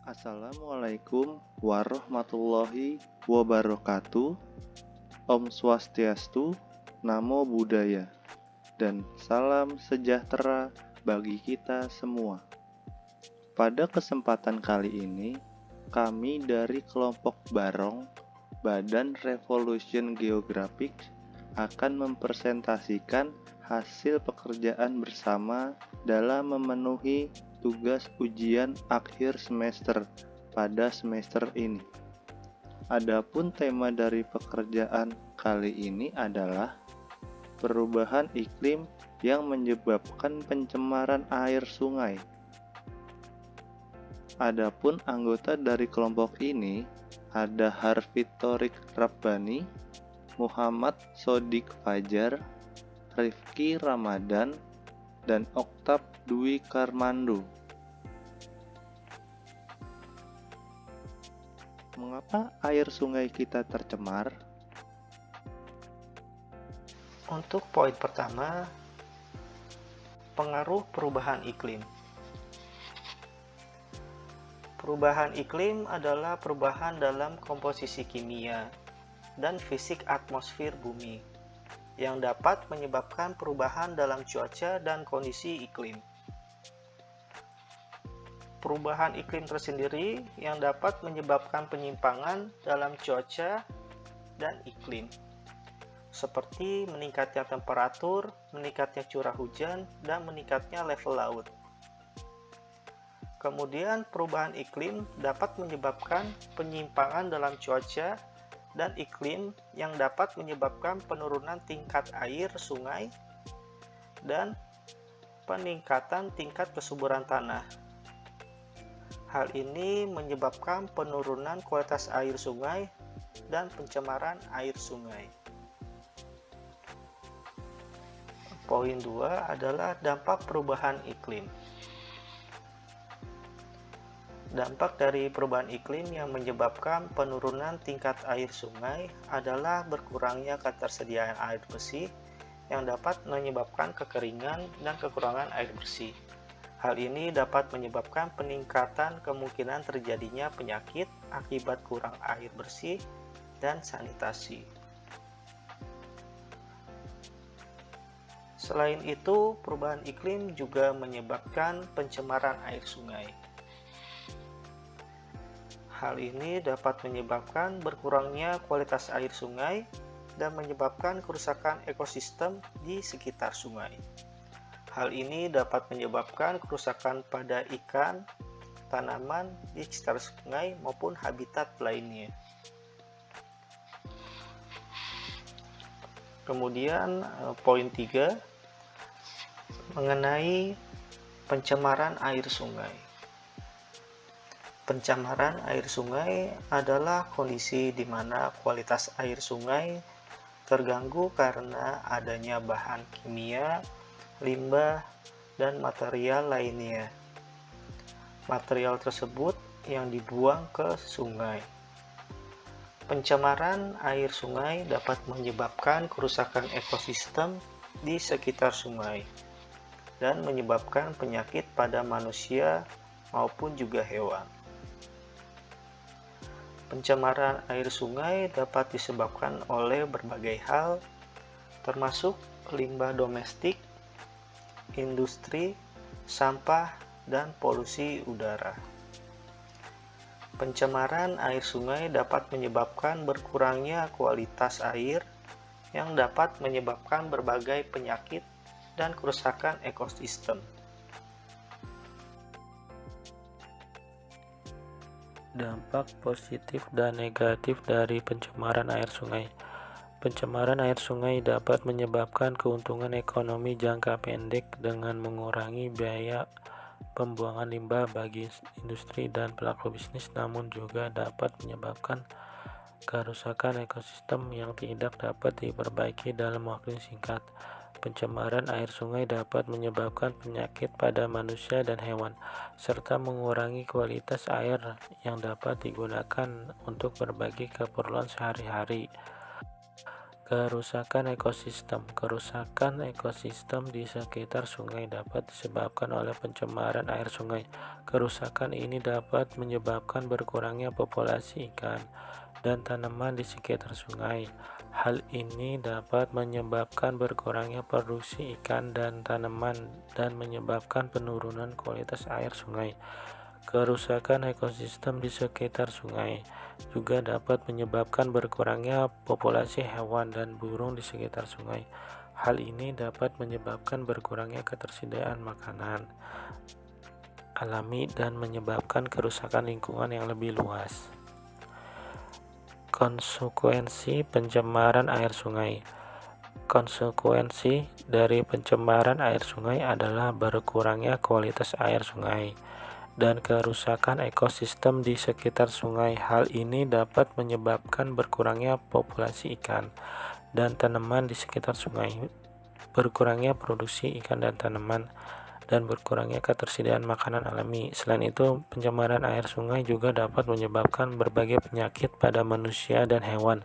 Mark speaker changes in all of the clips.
Speaker 1: Assalamualaikum warahmatullahi wabarakatuh. Om Swastiastu, Namo Buddhaya, dan salam sejahtera bagi kita semua. Pada kesempatan kali ini, kami dari kelompok Barong, Badan Revolution Geographic, akan mempresentasikan hasil pekerjaan bersama dalam memenuhi tugas ujian akhir semester pada semester ini. Adapun tema dari pekerjaan kali ini adalah perubahan iklim yang menyebabkan pencemaran air sungai. Adapun anggota dari kelompok ini ada Harfid Thorik Rabbani, Muhammad Sodik Fajar, Rifki Ramadan, dan Oktav Dwi Karmando. Mengapa air sungai kita tercemar?
Speaker 2: Untuk poin pertama, pengaruh perubahan iklim. Perubahan iklim adalah perubahan dalam komposisi kimia dan fisik atmosfer bumi yang dapat menyebabkan perubahan dalam cuaca dan kondisi iklim. Perubahan iklim tersendiri yang dapat menyebabkan penyimpangan dalam cuaca dan iklim, seperti meningkatnya temperatur, meningkatnya curah hujan, dan meningkatnya level laut. Kemudian perubahan iklim dapat menyebabkan penyimpangan dalam cuaca dan iklim yang dapat menyebabkan penurunan tingkat air sungai dan peningkatan tingkat kesuburan tanah. Hal ini menyebabkan penurunan kualitas air sungai dan pencemaran air sungai. Poin 2 adalah dampak perubahan iklim. Dampak dari perubahan iklim yang menyebabkan penurunan tingkat air sungai adalah berkurangnya ketersediaan air bersih yang dapat menyebabkan kekeringan dan kekurangan air bersih. Hal ini dapat menyebabkan peningkatan kemungkinan terjadinya penyakit akibat kurang air bersih dan sanitasi. Selain itu, perubahan iklim juga menyebabkan pencemaran air sungai. Hal ini dapat menyebabkan berkurangnya kualitas air sungai dan menyebabkan kerusakan ekosistem di sekitar sungai. Hal ini dapat menyebabkan kerusakan pada ikan, tanaman di sekitar sungai maupun habitat lainnya. Kemudian poin 3 mengenai pencemaran air sungai. Pencemaran air sungai adalah kondisi di mana kualitas air sungai terganggu karena adanya bahan kimia, limbah, dan material lainnya. Material tersebut yang dibuang ke sungai. Pencemaran air sungai dapat menyebabkan kerusakan ekosistem di sekitar sungai dan menyebabkan penyakit pada manusia maupun juga hewan. Pencemaran air sungai dapat disebabkan oleh berbagai hal, termasuk limbah domestik, industri, sampah, dan polusi udara. Pencemaran air sungai dapat menyebabkan berkurangnya kualitas air yang dapat menyebabkan berbagai penyakit dan kerusakan ekosistem.
Speaker 3: Dampak positif dan negatif dari pencemaran air sungai. Pencemaran air sungai dapat menyebabkan keuntungan ekonomi jangka pendek dengan mengurangi biaya pembuangan limbah bagi industri dan pelaku bisnis, namun juga dapat menyebabkan kerusakan ekosistem yang tidak dapat diperbaiki dalam waktu singkat. Pencemaran air sungai dapat menyebabkan penyakit pada manusia dan hewan, serta mengurangi kualitas air yang dapat digunakan untuk berbagai keperluan sehari-hari. Kerusakan ekosistem. Kerusakan ekosistem di sekitar sungai dapat disebabkan oleh pencemaran air sungai. Kerusakan ini dapat menyebabkan berkurangnya populasi ikan dan tanaman di sekitar sungai. Hal ini dapat menyebabkan berkurangnya produksi ikan dan tanaman dan menyebabkan penurunan kualitas air sungai. Kerusakan ekosistem di sekitar sungai juga dapat menyebabkan berkurangnya populasi hewan dan burung di sekitar sungai. Hal ini dapat menyebabkan berkurangnya ketersediaan makanan alami dan menyebabkan kerusakan lingkungan yang lebih luas. Konsekuensi pencemaran air sungai. Konsekuensi dari pencemaran air sungai adalah berkurangnya kualitas air sungai dan kerusakan ekosistem di sekitar sungai. Hal ini dapat menyebabkan berkurangnya populasi ikan dan tanaman di sekitar sungai, berkurangnya produksi ikan dan tanaman, dan berkurangnya ketersediaan makanan alami. Selain itu, pencemaran air sungai juga dapat menyebabkan berbagai penyakit pada manusia dan hewan.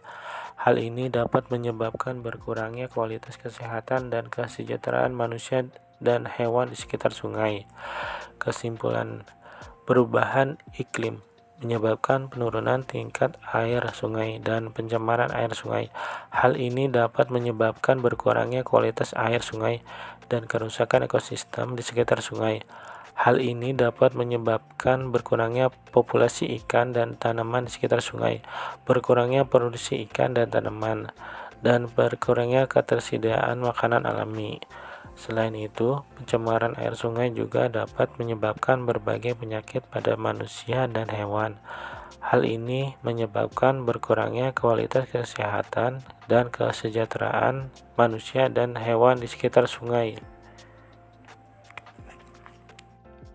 Speaker 3: Hal ini dapat menyebabkan berkurangnya kualitas kesehatan dan kesejahteraan manusia dan hewan di sekitar sungai. Kesimpulan, perubahan iklim menyebabkan penurunan tingkat air sungai dan pencemaran air sungai. Hal ini dapat menyebabkan berkurangnya kualitas air sungai dan kerusakan ekosistem di sekitar sungai. Hal ini dapat menyebabkan berkurangnya populasi ikan dan tanaman di sekitar sungai, berkurangnya produksi ikan dan tanaman, dan berkurangnya ketersediaan makanan alami. Selain itu, pencemaran air sungai juga dapat menyebabkan berbagai penyakit pada manusia dan hewan. Hal ini menyebabkan berkurangnya kualitas kesehatan dan kesejahteraan manusia dan hewan di sekitar sungai.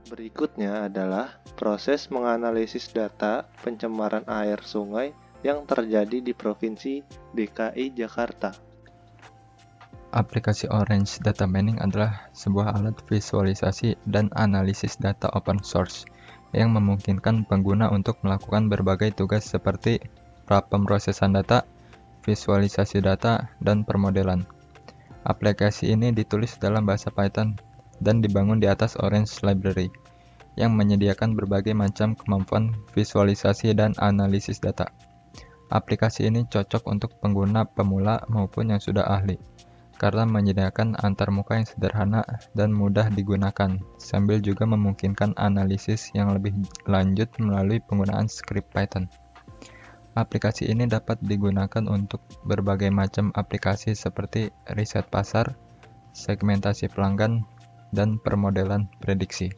Speaker 1: Berikutnya adalah proses menganalisis data pencemaran air sungai yang terjadi di Provinsi DKI Jakarta.
Speaker 4: Aplikasi Orange Data Mining adalah sebuah alat visualisasi dan analisis data open source yang memungkinkan pengguna untuk melakukan berbagai tugas seperti pemrosesan data, visualisasi data, dan permodelan. Aplikasi ini ditulis dalam bahasa Python dan dibangun di atas Orange Library yang menyediakan berbagai macam kemampuan visualisasi dan analisis data. Aplikasi ini cocok untuk pengguna pemula maupun yang sudah ahli, karena menyediakan antarmuka yang sederhana dan mudah digunakan, sambil juga memungkinkan analisis yang lebih lanjut melalui penggunaan skrip Python. Aplikasi ini dapat digunakan untuk berbagai macam aplikasi seperti riset pasar, segmentasi pelanggan, dan permodelan prediksi.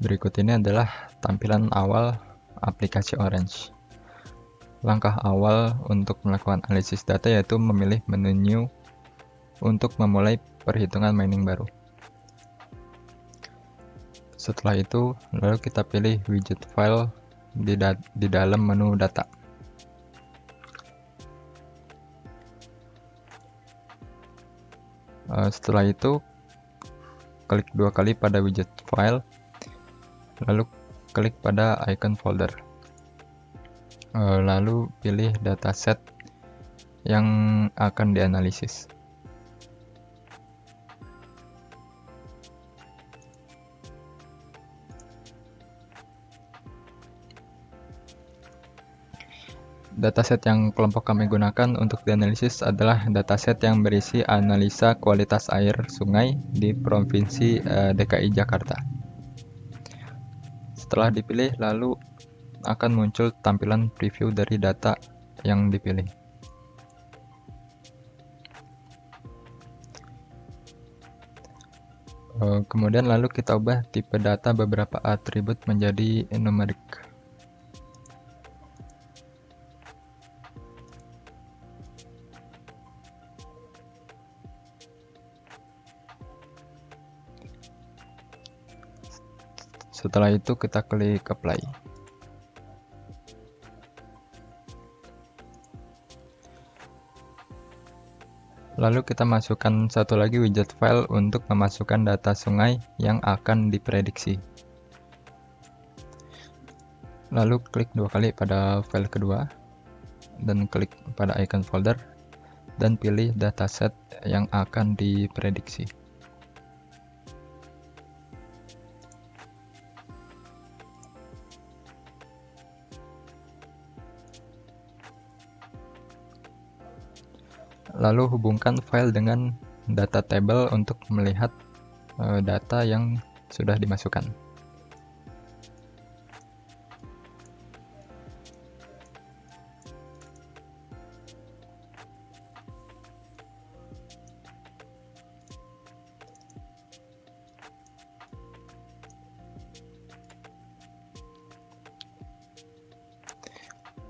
Speaker 4: Berikut ini adalah tampilan awal aplikasi Orange. Langkah awal untuk melakukan analisis data yaitu memilih menu New untuk memulai perhitungan mining baru. Setelah itu, lalu kita pilih widget file di dalam menu data. Setelah itu, klik dua kali pada widget file, lalu klik pada icon folder. Lalu pilih dataset yang akan dianalisis. Dataset yang kelompok kami gunakan untuk dianalisis adalah dataset yang berisi analisa kualitas air sungai di Provinsi DKI Jakarta. Setelah dipilih, lalu akan muncul tampilan preview dari data yang dipilih. Kemudian lalu kita ubah tipe data beberapa atribut menjadi numerik. Setelah itu kita klik apply. Lalu kita masukkan satu lagi widget file untuk memasukkan data sungai yang akan diprediksi. Lalu klik 2 kali pada file kedua dan klik pada icon folder dan pilih dataset yang akan diprediksi. Lalu hubungkan file dengan data table untuk melihat data yang sudah dimasukkan.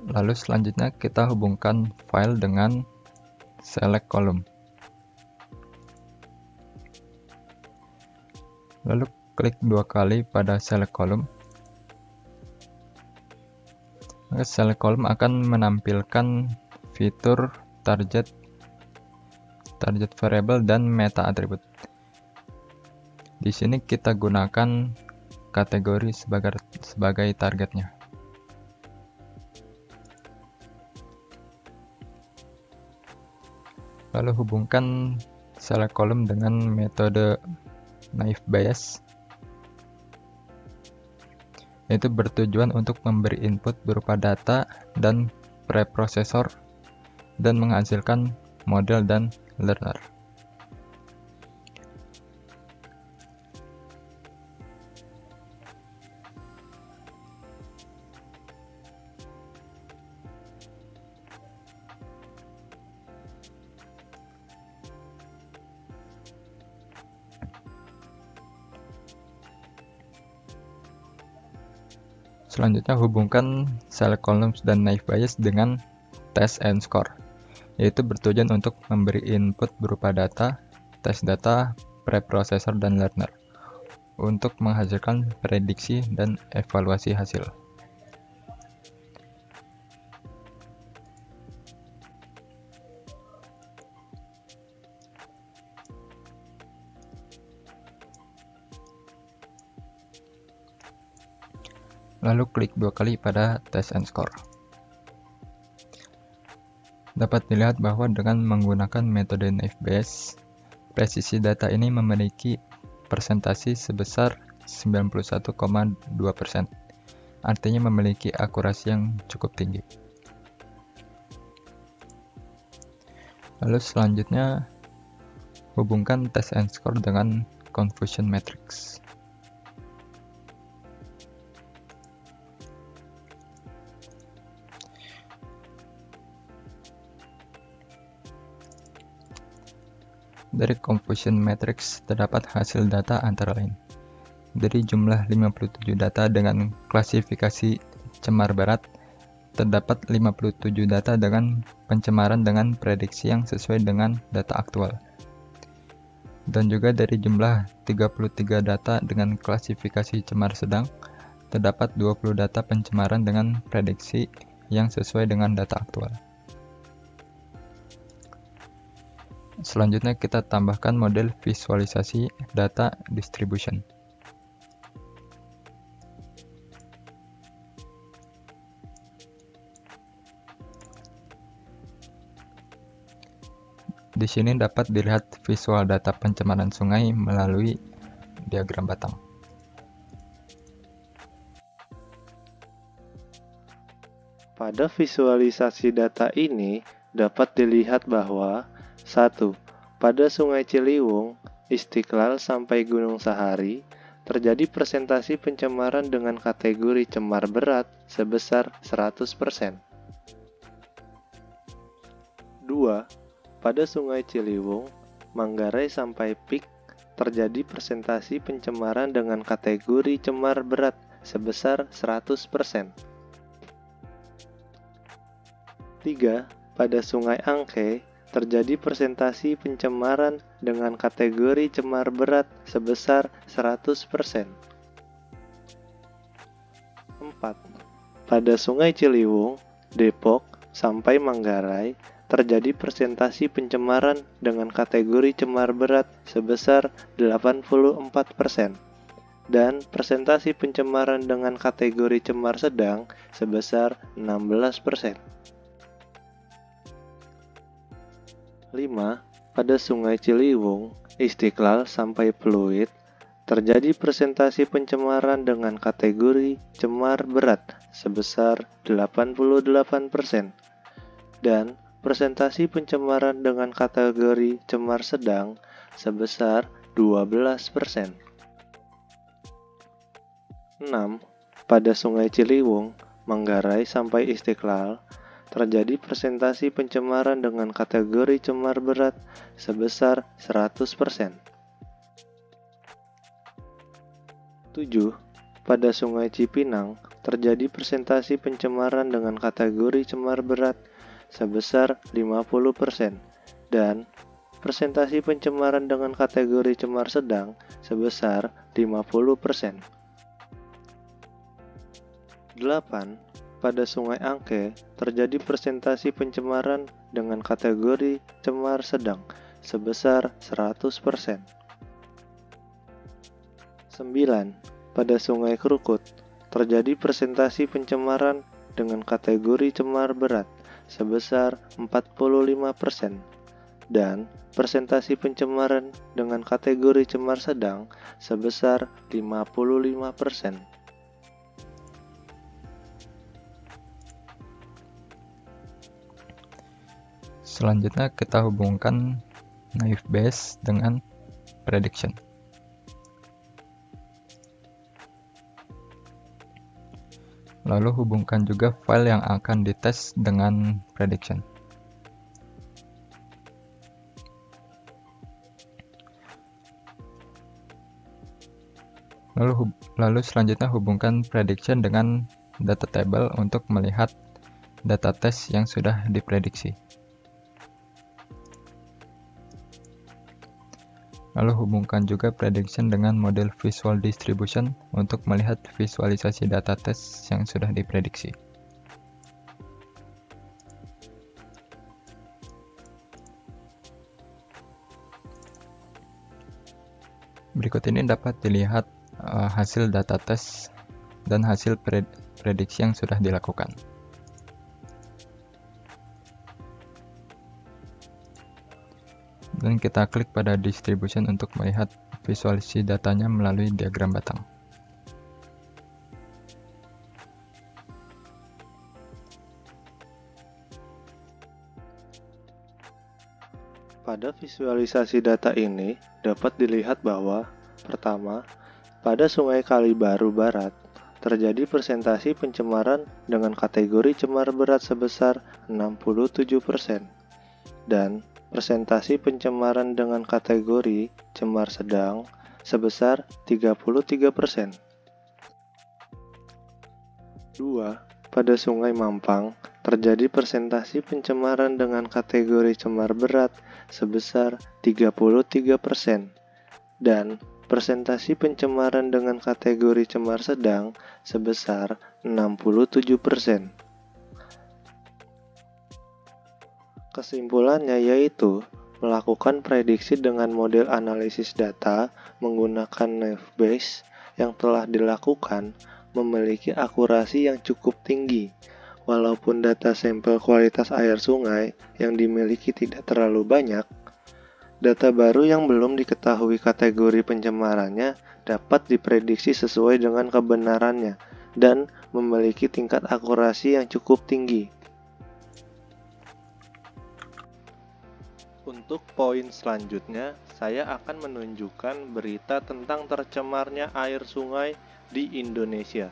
Speaker 4: Lalu selanjutnya kita hubungkan file dengan select column. Lalu klik 2 kali pada select column. Maka select column akan menampilkan fitur target variable dan meta attribute. Di sini kita gunakan kategori sebagai targetnya. Lalu hubungkan select column dengan metode naive Bayes, yaitu bertujuan untuk memberi input berupa data dan preprosesor dan menghasilkan model dan learner. Selanjutnya hubungkan select columns dan naive Bayes dengan test and score, yaitu bertujuan untuk memberi input berupa data, test data, preprocessor, dan learner untuk menghasilkan prediksi dan evaluasi hasil. Lalu klik 2 kali pada test and score. Dapat dilihat bahwa dengan menggunakan metode naive Bayes, presisi data ini memiliki persentase sebesar 91,2%. Artinya memiliki akurasi yang cukup tinggi. Lalu selanjutnya hubungkan test and score dengan confusion matrix. Dari confusion matrix terdapat hasil data antara lain. Dari jumlah 57 data dengan klasifikasi cemar berat, terdapat 57 data dengan pencemaran dengan prediksi yang sesuai dengan data aktual. Dan juga dari jumlah 33 data dengan klasifikasi cemar sedang, terdapat 20 data pencemaran dengan prediksi yang sesuai dengan data aktual. Selanjutnya kita tambahkan model visualisasi data distribution. Di sini dapat dilihat visual data pencemaran sungai melalui diagram batang.
Speaker 1: Pada visualisasi data ini dapat dilihat bahwa 1. Pada Sungai Ciliwung, Istiqlal sampai Gunung Sahari, terjadi presentasi pencemaran dengan kategori cemar berat sebesar 100%. 2. Pada Sungai Ciliwung, Manggarai sampai Pik, terjadi presentasi pencemaran dengan kategori cemar berat sebesar 100%. 3. Pada Sungai Angke, terjadi presentasi pencemaran dengan kategori cemar berat sebesar 100%. 4. Pada Sungai Ciliwung, Depok, sampai Manggarai, terjadi presentasi pencemaran dengan kategori cemar berat sebesar 84%. dan persentase pencemaran dengan kategori cemar sedang sebesar 16%. 5. Pada Sungai Ciliwung, Istiqlal sampai Pluit, terjadi persentase pencemaran dengan kategori cemar berat sebesar 88% dan persentase pencemaran dengan kategori cemar sedang sebesar 12%. 6. Pada Sungai Ciliwung, Manggarai sampai Istiqlal, terjadi persentase pencemaran dengan kategori cemar berat sebesar 100%. 7. Pada Sungai Cipinang, terjadi persentase pencemaran dengan kategori cemar berat sebesar 50% dan persentase pencemaran dengan kategori cemar sedang sebesar 50%. 8. Pada Sungai Angke, terjadi persentase pencemaran dengan kategori cemar sedang sebesar 100%. 9. Pada Sungai Krukut, terjadi persentase pencemaran dengan kategori cemar berat sebesar 45% dan persentase pencemaran dengan kategori cemar sedang sebesar 55%.
Speaker 4: Selanjutnya kita hubungkan naive Bayes dengan prediction. Lalu hubungkan juga file yang akan dites dengan prediction. Lalu selanjutnya hubungkan prediction dengan data table untuk melihat data tes yang sudah diprediksi. Lalu hubungkan juga prediction dengan model visual distribution untuk melihat visualisasi data tes yang sudah diprediksi. Berikut ini dapat dilihat hasil data tes dan hasil prediksi yang sudah dilakukan. Dan kita klik pada distribution untuk melihat visualisasi datanya melalui diagram batang.
Speaker 1: Pada visualisasi data ini dapat dilihat bahwa pertama, pada Sungai Kalibaru Barat terjadi persentase pencemaran dengan kategori cemar berat sebesar 67% dan persentase pencemaran dengan kategori cemar sedang sebesar 33%. 2. Pada Sungai Mampang terjadi persentase pencemaran dengan kategori cemar berat sebesar 33% dan persentase pencemaran dengan kategori cemar sedang sebesar 67%. Kesimpulannya yaitu melakukan prediksi dengan model analisis data menggunakan naive Bayes yang telah dilakukan memiliki akurasi yang cukup tinggi. Walaupun data sampel kualitas air sungai yang dimiliki tidak terlalu banyak, data baru yang belum diketahui kategori pencemarannya dapat diprediksi sesuai dengan kebenarannya dan memiliki tingkat akurasi yang cukup tinggi. Untuk poin selanjutnya, saya akan menunjukkan berita tentang tercemarnya air sungai di Indonesia.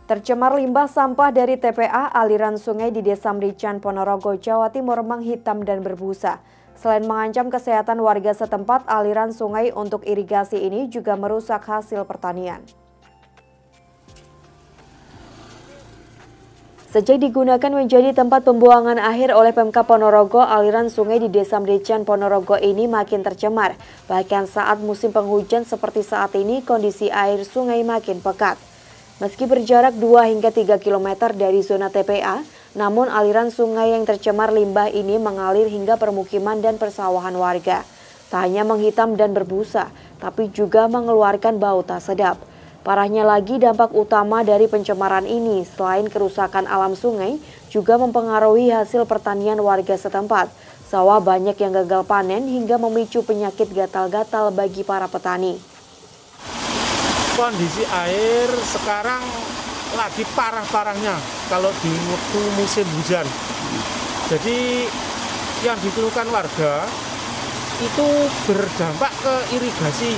Speaker 5: Tercemar limbah sampah dari TPA aliran sungai di Desa Mrican, Ponorogo, Jawa Timur menghitam dan berbusa. Selain mengancam kesehatan warga setempat, aliran sungai untuk irigasi ini juga merusak hasil pertanian. Sejak digunakan menjadi tempat pembuangan akhir oleh Pemkab Ponorogo, aliran sungai di Desa Mrican, Ponorogo ini makin tercemar. Bahkan saat musim penghujan seperti saat ini, kondisi air sungai makin pekat. Meski berjarak 2 hingga 3 km dari zona TPA, namun aliran sungai yang tercemar limbah ini mengalir hingga permukiman dan persawahan warga. Tak hanya menghitam dan berbusa, tapi juga mengeluarkan bau tak sedap. Parahnya lagi, dampak utama dari pencemaran ini selain kerusakan alam sungai juga mempengaruhi hasil pertanian warga setempat. Sawah banyak yang gagal panen hingga memicu penyakit gatal-gatal bagi para petani.
Speaker 6: Kondisi air sekarang lagi parah-parahnya kalau di waktu musim hujan. Jadi yang dikeluhkan warga itu berdampak ke irigasi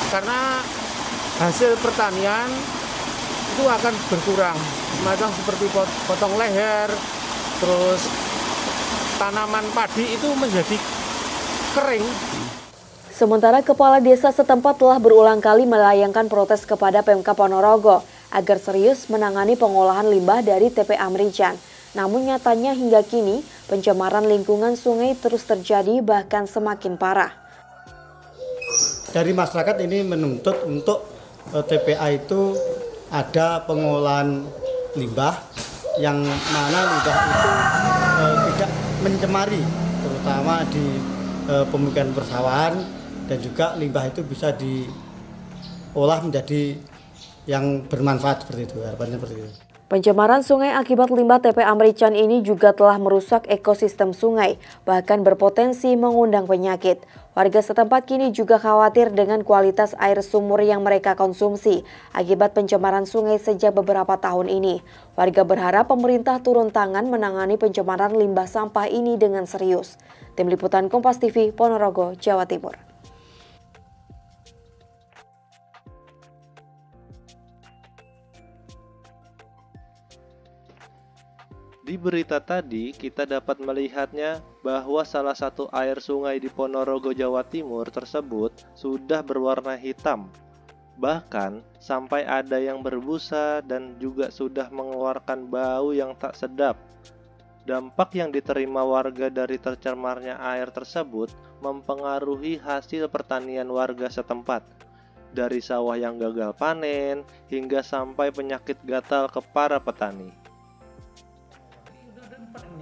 Speaker 6: karena hasil pertanian itu akan berkurang, semacam seperti potong leher, terus tanaman padi itu menjadi kering.
Speaker 5: Sementara Kepala Desa setempat telah berulang kali melayangkan protes kepada Pemkab Ponorogo agar serius menangani pengolahan limbah dari TPA Merican. Namun nyatanya hingga kini pencemaran lingkungan sungai terus terjadi, bahkan semakin parah.
Speaker 7: Dari masyarakat ini menuntut untuk TPA itu ada pengolahan limbah yang mana limbah itu tidak mencemari, terutama di pemukiman persawahan, dan juga limbah itu bisa diolah menjadi yang bermanfaat seperti itu, harapannya seperti itu.
Speaker 5: Pencemaran sungai akibat limbah TPA Merican ini juga telah merusak ekosistem sungai, bahkan berpotensi mengundang penyakit. Warga setempat kini juga khawatir dengan kualitas air sumur yang mereka konsumsi akibat pencemaran sungai sejak beberapa tahun ini. Warga berharap pemerintah turun tangan menangani pencemaran limbah sampah ini dengan serius. Tim Liputan Kompas TV, Ponorogo, Jawa Timur.
Speaker 1: Di berita tadi, kita dapat melihatnya bahwa salah satu air sungai di Ponorogo, Jawa Timur tersebut sudah berwarna hitam. Bahkan, sampai ada yang berbusa dan juga sudah mengeluarkan bau yang tak sedap. Dampak yang diterima warga dari tercemarnya air tersebut mempengaruhi hasil pertanian warga setempat. Dari sawah yang gagal panen, hingga sampai penyakit gatal ke para petani.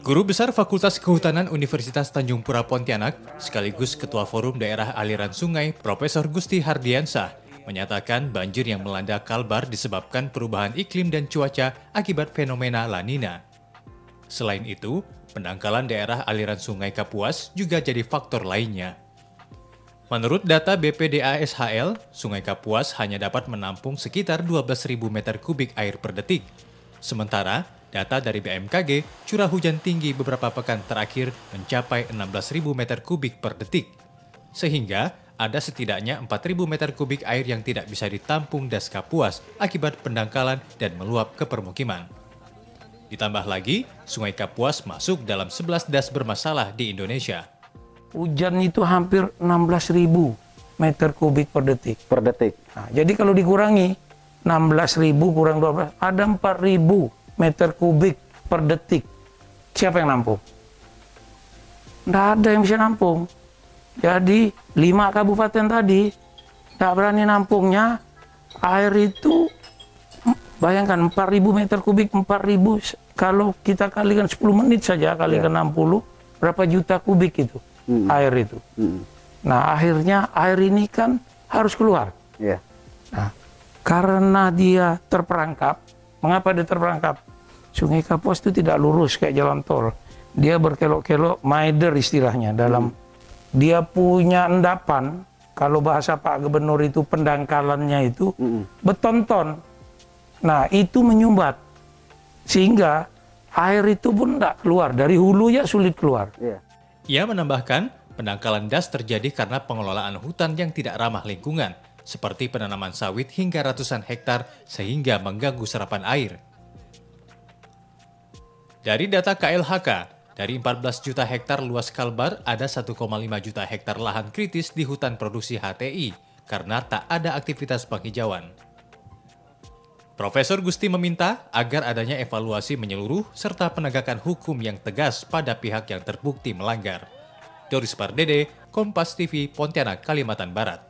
Speaker 8: Guru Besar Fakultas Kehutanan Universitas Tanjung Pura Pontianak, sekaligus Ketua Forum Daerah Aliran Sungai, Profesor Gusti Hardiansah, menyatakan banjir yang melanda Kalbar disebabkan perubahan iklim dan cuaca akibat fenomena La Nina. Selain itu, pendangkalan daerah aliran Sungai Kapuas juga jadi faktor lainnya. Menurut data BPDA SHL, Sungai Kapuas hanya dapat menampung sekitar 12.000 meter kubik air per detik. Sementara, data dari BMKG, curah hujan tinggi beberapa pekan terakhir mencapai 16.000 meter kubik per detik. Sehingga ada setidaknya 4.000 meter kubik air yang tidak bisa ditampung Das Kapuas akibat pendangkalan dan meluap ke permukiman. Ditambah lagi, Sungai Kapuas masuk dalam 11 das bermasalah di Indonesia.
Speaker 9: Hujan itu hampir 16.000 meter kubik per detik. Nah, jadi kalau dikurangi 16.000 kurang 12, ada 4.000 meter kubik per detik. Siapa yang nampung? Nggak ada yang bisa nampung. Jadi 5 kabupaten tadi nggak berani nampungnya. Air itu bayangkan 4.000 meter kubik, 4.000 kalau kita kalikan 10 menit saja kalikan 60, berapa juta kubik itu air itu. Nah akhirnya air ini kan harus keluar. Nah, karena dia terperangkap. Mengapa dia terperangkap? Sungai Kapuas itu tidak lurus kayak jalan tol. Dia berkelok-kelok, maider istilahnya. Dalam dia punya endapan, kalau bahasa Pak Gubernur itu pendangkalannya itu betonton. Nah itu menyumbat. Sehingga air itu pun tidak keluar. Dari hulunya sulit keluar.
Speaker 8: Ia menambahkan, pendangkalan das terjadi karena pengelolaan hutan yang tidak ramah lingkungan, seperti penanaman sawit hingga ratusan hektar sehingga mengganggu serapan air. Dari data KLHK, dari 14 juta hektar luas Kalbar, ada 1,5 juta hektar lahan kritis di hutan produksi HTI karena tak ada aktivitas penghijauan. Profesor Gusti meminta agar adanya evaluasi menyeluruh serta penegakan hukum yang tegas pada pihak yang terbukti melanggar. Doris Pardede, Kompas TV, Pontianak, Kalimantan Barat.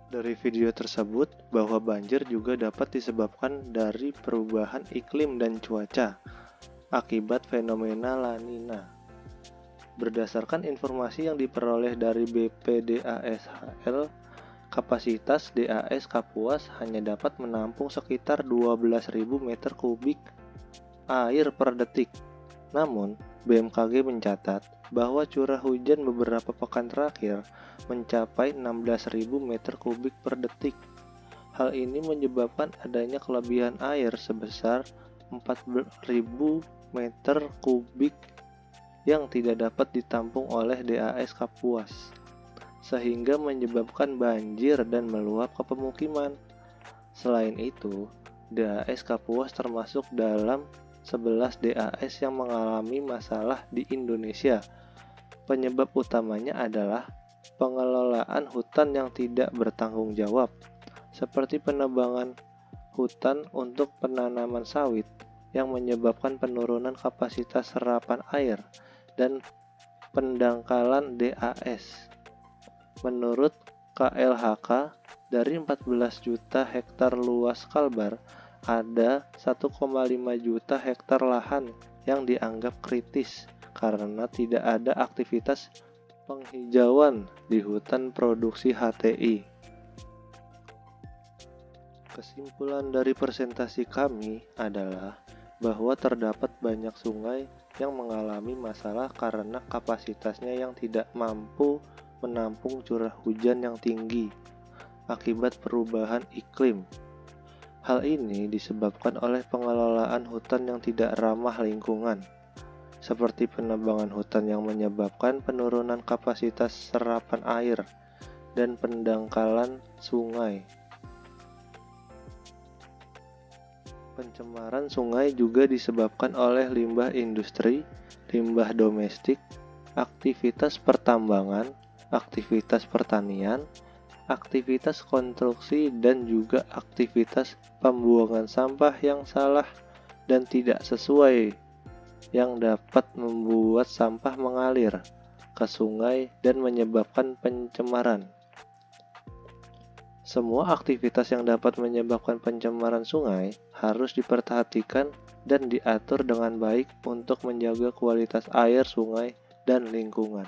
Speaker 1: Dari video tersebut bahwa banjir juga dapat disebabkan dari perubahan iklim dan cuaca. akibat fenomena La Nina. Berdasarkan informasi yang diperoleh dari BPDASHL, kapasitas DAS Kapuas hanya dapat menampung sekitar 12.000 meter kubik air per detik. Namun, BMKG mencatat bahwa curah hujan beberapa pekan terakhir mencapai 16.000 meter kubik per detik. Hal ini menyebabkan adanya kelebihan air sebesar 4.000 meter kubik yang tidak dapat ditampung oleh DAS Kapuas, sehingga menyebabkan banjir dan meluap ke pemukiman. Selain itu, DAS Kapuas termasuk dalam 11 DAS yang mengalami masalah di Indonesia. Penyebab utamanya adalah pengelolaan hutan yang tidak bertanggung jawab, seperti penebangan hutan untuk penanaman sawit yang menyebabkan penurunan kapasitas serapan air dan pendangkalan DAS. Menurut KLHK, dari 14 juta hektar luas Kalbar, ada 1,5 juta hektar lahan yang dianggap kritis karena tidak ada aktivitas penghijauan di hutan produksi HTI. Kesimpulan dari presentasi kami adalah bahwa terdapat banyak sungai yang mengalami masalah karena kapasitasnya yang tidak mampu menampung curah hujan yang tinggi akibat perubahan iklim. Hal ini disebabkan oleh pengelolaan hutan yang tidak ramah lingkungan, seperti penebangan hutan yang menyebabkan penurunan kapasitas serapan air dan pendangkalan sungai. Pencemaran sungai juga disebabkan oleh limbah industri, limbah domestik, aktivitas pertambangan, aktivitas pertanian, aktivitas konstruksi, dan juga aktivitas pembuangan sampah yang salah dan tidak sesuai yang dapat membuat sampah mengalir ke sungai dan menyebabkan pencemaran. Semua aktivitas yang dapat menyebabkan pencemaran sungai harus diperhatikan dan diatur dengan baik untuk menjaga kualitas air sungai dan lingkungan.